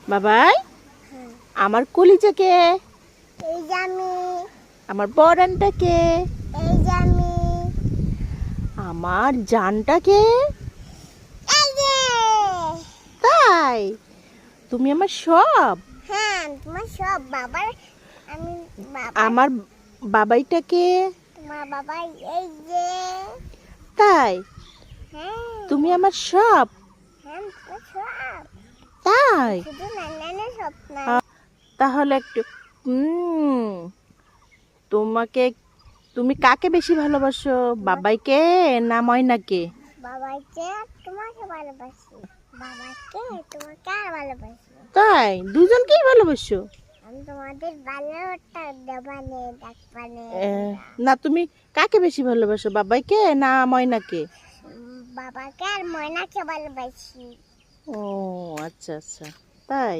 বাবাই, আমার কলিজাকে, এই যে আমি, আমার পরানটাকে, এই যে আমি, আমার জানটাকে। এই যে। তাই তুমি আমার সব। হ্যাঁ, তোমার সব বাবার। আমি বাবা। আমার বাবাইটাকে। তোমার বাবা এই যে। তাই হ্যাঁ। তুমি আমার সব। হ্যাঁ, তোমার সব। তাই শুধু নানা সব না। তাহলে একটু তোমাকে, তুমি কাকে বেশি ভালোবাসো, বাবাইকে না ময়নাকে? বাবাকে তোমাকে ভালোবাসি। বাবাকে তোমাকে আর ভালোবাসি। তাই দুজনকেই ভালোবাসো? আমি তোমাদের ভালোটা দেবানে ডাকবানে। না, তুমি কাকে বেশি ভালোবাসো, বাবাইকে না ময়নাকে? বাবাকে আর ময়নাকে ভালোবাসি। ও আচ্ছা আচ্ছা, তাই।